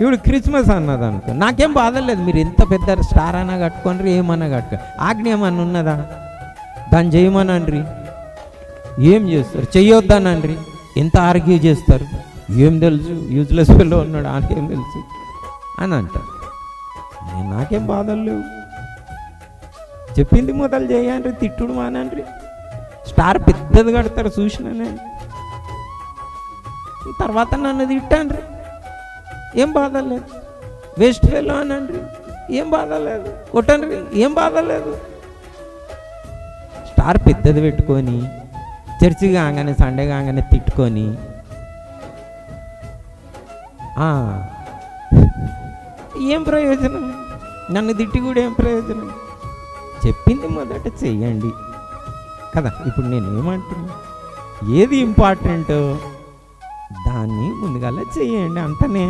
ఇప్పుడు క్రిస్మస్ అన్నది అనుకో, నాకేం బాధ లేదు. మీరు ఎంత పెద్ద స్టార్ అన్నా కట్టుకోండి, ఏమన్నా కట్టుకో, ఆజ్ఞ ఏమన్నా ఉన్నదా? దాన్ని చేయమనండి, ఏం చేస్తారు? చెయ్యొద్దనండి, ఎంత ఆర్గ్యూ చేస్తారు? ఏం తెలుసు, యూజ్లెస్ పిల్ల ఉన్నాడు, ఆనకేం తెలుసు అని అంటారు. నాకేం బాధలు లేవు. చెప్పింది మొదలు చేయండి, తిట్టుడు మానండి. స్టార్ పెద్దది కడతారు చూసినానే, తర్వాత నన్ను తిట్టండి, ఏం బాధ లేదు. వేస్ట్ ఫెలో అనండి, ఏం బాధ లేదు. కొట్టండి, ఏం బాధ లేదు. స్టార్ పెద్దది పెట్టుకొని చర్చి కాగానే సండే కాగానే తిట్టుకొని ఏం ప్రయోజనం? నన్ను తిట్టి కూడా ఏం ప్రయోజనం? చెప్పింది మొదట చెయ్యండి కదా. ఇప్పుడు నేనేమంటున్నా, ఏది ఇంపార్టెంట్ దాన్ని ముందుగాల చెయ్యండి అంటనే.